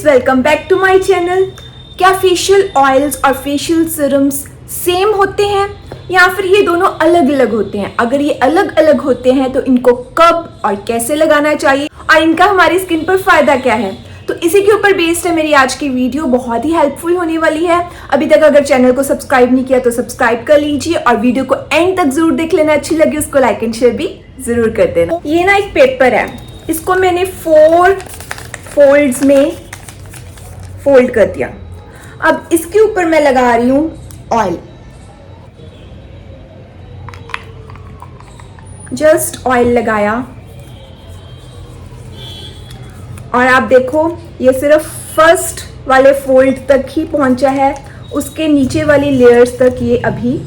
Welcome back to my channel. क्या facial oils और facial serums same होते हैं या फिर ये दोनों अलग अलग होते हैं? अगर ये अलग अलग होते हैं तो इनको कब और कैसे लगाना चाहिए और इनका हमारी स्किन पर फायदा क्या है, तो इसी के ऊपर बेस्ड है मेरी आज की वीडियो। बहुत ही हेल्पफुल होने वाली है। अभी तक अगर चैनल को सब्सक्राइब नहीं किया तो सब्सक्राइब कर लीजिए और वीडियो को एंड तक जरूर देख लेना। अच्छी लगी उसको लाइक एंड शेयर भी जरूर कर देना। ये ना एक पेपर है, इसको मैंने 4 फोल्ड्स में फोल्ड कर दिया। अब इसके ऊपर मैं लगा रही हूं ऑयल। जस्ट ऑयल लगाया और आप देखो ये सिर्फ फर्स्ट वाले फोल्ड तक ही पहुंचा है, उसके नीचे वाली लेयर्स तक ये अभी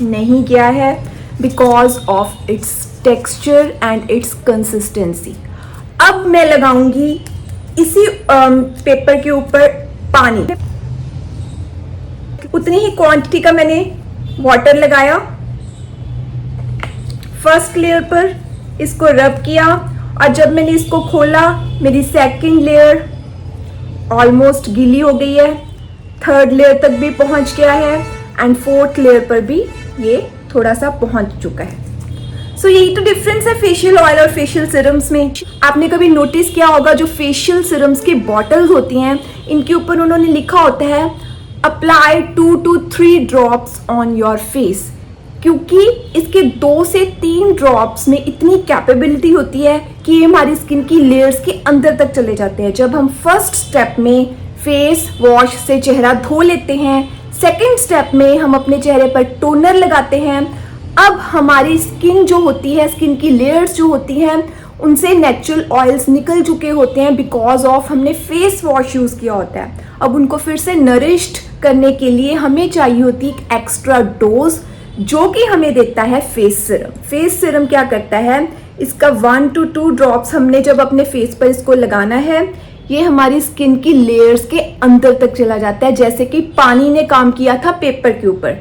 नहीं गया है because of its texture and it's consistency. अब मैं लगाऊंगी इसी पेपर के ऊपर पानी। उतनी ही क्वांटिटी का मैंने वाटर लगाया। फर्स्ट लेयर पर इसको रब किया और जब मैंने इसको खोला मेरी सेकंड लेयर ऑलमोस्ट गीली हो गई है, थर्ड लेयर तक भी पहुंच गया है एंड फोर्थ लेयर पर भी ये थोड़ा सा पहुंच चुका है। सो यही तो डिफरेंस है फेशियल ऑयल और फेशियल सीरम्स में। आपने कभी नोटिस किया होगा जो फेशियल सीरम्स की बॉटल्स होती हैं इनके ऊपर उन्होंने लिखा होता है apply 2 to 3 drops on your face, क्योंकि इसके 2 से 3 ड्रॉप्स में इतनी कैपेबिलिटी होती है कि ये हमारी स्किन की लेयर्स के अंदर तक चले जाते हैं। जब हम फर्स्ट स्टेप में फेस वॉश से चेहरा धो लेते हैं, सेकेंड स्टेप में हम अपने चेहरे पर टोनर लगाते हैं, अब हमारी स्किन जो होती है, स्किन की लेयर्स जो होती हैं उनसे नेचुरल ऑयल्स निकल चुके होते हैं बिकॉज ऑफ हमने फेस वॉश यूज किया होता है। अब उनको फिर से नरिश्ड करने के लिए हमें चाहिए होती है एक्स्ट्रा डोज, जो कि हमें देता है फेस सीरम। फेस सीरम क्या करता है, इसका 1 to 2 ड्रॉप्स हमने जब अपने फेस पर इसको लगाना है, ये हमारी स्किन की लेयर्स के अंदर तक चला जाता है, जैसे कि पानी ने काम किया था पेपर के ऊपर।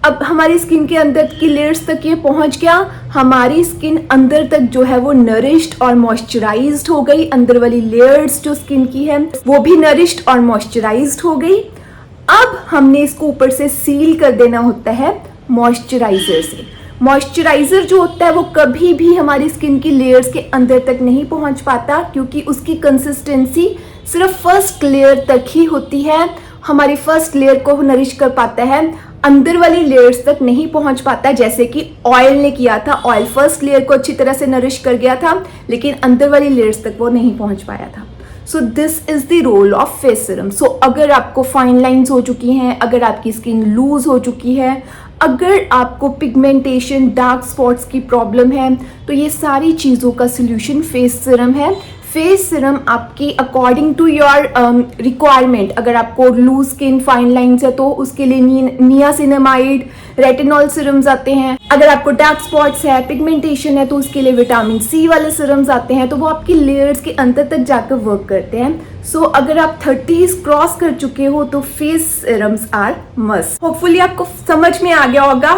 अब हमारी स्किन के अंदर की लेयर्स तक ये पहुंच गया, हमारी स्किन अंदर तक जो है वो नरिश्ड और मॉइस्चराइज्ड हो गई। अंदर वाली लेयर्स जो स्किन की है वो भी नरिश्ड और मॉइस्चराइज्ड हो गई। अब हमने इसको ऊपर से सील कर देना होता है मॉइस्चराइजर से। मॉइस्चराइजर जो होता है वो कभी भी हमारी स्किन की लेयर्स के अंदर तक नहीं पहुंच पाता, क्योंकि उसकी कंसिस्टेंसी सिर्फ फर्स्ट लेयर तक ही होती है। हमारी फर्स्ट लेयर को नरिश कर पाता है, अंदर वाली लेयर्स तक नहीं पहुंच पाता, जैसे कि ऑयल ने किया था। ऑयल फर्स्ट लेयर को अच्छी तरह से नरिश कर गया था लेकिन अंदर वाली लेयर्स तक वो नहीं पहुंच पाया था। So this is the role of face serum. So अगर आपको फाइन लाइंस हो चुकी हैं, अगर आपकी स्किन लूज हो चुकी है, अगर आपको पिगमेंटेशन डार्क स्पॉट्स की प्रॉब्लम है, तो ये सारी चीज़ों का सोल्यूशन फेस सीरम है। फेस सीरम आपकी अकॉर्डिंग टू योर रिक्वायरमेंट, अगर आपको लूज स्किन फाइन लाइंस है तो उसके लिए नियासिनामाइड रेटिनॉल सीरम्स आते हैं। अगर आपको डार्क स्पॉट्स है, पिगमेंटेशन है, तो उसके लिए विटामिन सी वाले सीरम्स आते हैं, तो वो आपकी लेयर्स के अंदर तक जाकर वर्क करते हैं। सो अगर आप 30s क्रॉस कर चुके हो तो face serums are must. Hopefully आपको समझ में आ गया होगा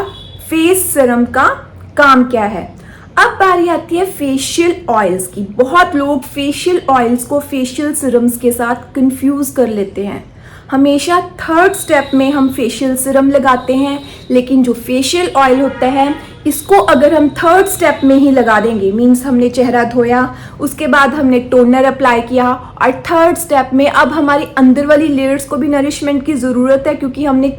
फेस सीरम का काम क्या है। अब बारी आती है फेशियल ऑयल्स की। बहुत लोग फेशियल ऑयल्स को फेशियल सीरम्स के साथ कंफ्यूज कर लेते हैं। हमेशा थर्ड स्टेप में हम फेशियल सीरम लगाते हैं, लेकिन जो फेशियल ऑयल होता है इसको अगर हम थर्ड स्टेप में ही लगा देंगे, मीन्स हमने चेहरा धोया, उसके बाद हमने टोनर अप्लाई किया और थर्ड स्टेप में अब हमारी अंदर वाली लेयर्स को भी नरिशमेंट की ज़रूरत है, क्योंकि हमने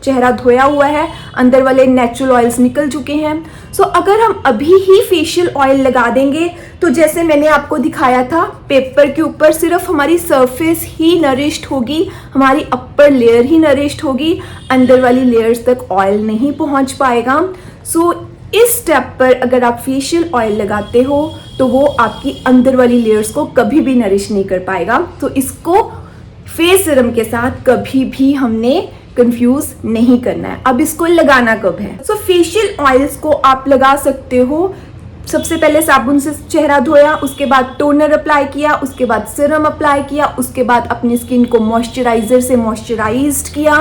चेहरा धोया हुआ है, अंदर वाले नेचुरल ऑयल्स निकल चुके हैं। सो अगर हम अभी ही फेशियल ऑयल लगा देंगे तो जैसे मैंने आपको दिखाया था पेपर के ऊपर, सिर्फ हमारी सरफेस ही नरिश्ड होगी, हमारी अपर लेयर ही नरिश्ड होगी, अंदर वाली लेयर्स तक ऑयल नहीं पहुंच पाएगा। सो इस स्टेप पर अगर आप फेशियल ऑयल लगाते हो तो वो आपकी अंदर वाली लेयर्स को कभी भी नरिश नहीं कर पाएगा। तो इसको फेस सीरम के साथ कभी भी हमने कंफ्यूज नहीं करना है। अब इसको लगाना कब है? सो फेशियल ऑयल्स को आप लगा सकते हो, सबसे पहले साबुन से चेहरा धोया, उसके बाद टोनर अप्लाई किया, उसके बाद सीरम अप्लाई किया, उसके बाद अपनी स्किन को मॉइस्चराइजर से मॉइस्चराइज्ड किया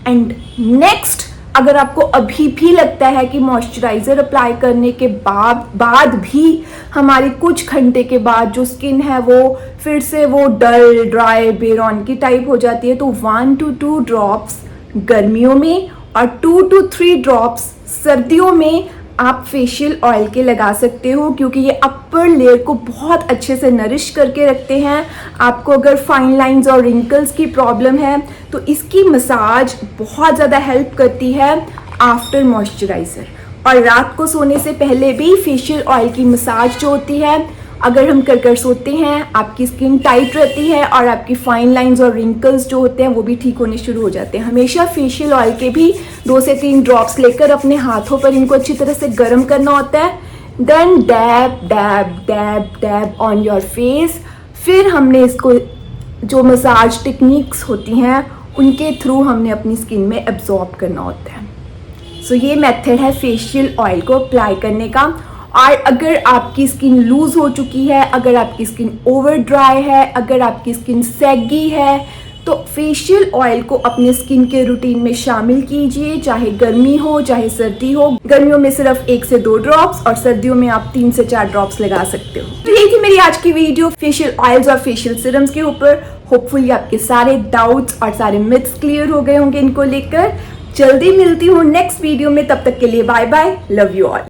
एंड नेक्स्ट अगर आपको अभी भी लगता है कि मॉइस्चराइज़र अप्लाई करने के बाद भी हमारी कुछ घंटे के बाद जो स्किन है वो फिर से वो डल ड्राई बेरौनकी टाइप हो जाती है, तो 1 to 2 ड्रॉप्स गर्मियों में और 2 to 3 ड्रॉप्स सर्दियों में आप फेशियल ऑयल के लगा सकते हो, क्योंकि ये अपर लेयर को बहुत अच्छे से नरिश करके रखते हैं। आपको अगर फाइन लाइंस और रिंकल्स की प्रॉब्लम है तो इसकी मसाज बहुत ज़्यादा हेल्प करती है आफ्टर मॉइस्चराइज़र। और रात को सोने से पहले भी फेशियल ऑयल की मसाज जो होती है, अगर हम कर सोते हैं आपकी स्किन टाइट रहती है और आपकी फाइन लाइंस और रिंकल्स जो होते हैं वो भी ठीक होने शुरू हो जाते हैं। हमेशा फेशियल ऑयल के भी 2 से 3 ड्रॉप्स लेकर अपने हाथों पर इनको अच्छी तरह से गर्म करना होता है। Then dab dab dab dab on your face. फिर हमने इसको जो मसाज टेक्निक्स होती हैं उनके थ्रू हमने अपनी स्किन में एब्जॉर्ब करना होता है। सो ये मेथड है फेशियल ऑयल को अप्लाई करने का। और अगर आपकी स्किन लूज हो चुकी है, अगर आपकी स्किन ओवर ड्राई है, अगर आपकी स्किन सैगी है, तो फेशियल ऑयल को अपने स्किन के रूटीन में शामिल कीजिए, चाहे गर्मी हो चाहे सर्दी हो। गर्मियों में सिर्फ 1 से 2 ड्रॉप्स और सर्दियों में आप 3 से 4 ड्रॉप्स लगा सकते हो। तो यही थी मेरी आज की वीडियो फेशियल ऑयल्स और फेशियल सीरम्स के ऊपर। होपफुली आपके सारे डाउट्स और सारे मिथ्स क्लियर हो गए होंगे इनको लेकर। जल्दी मिलती हूँ नेक्स्ट वीडियो में, तब तक के लिए bye bye, love you all.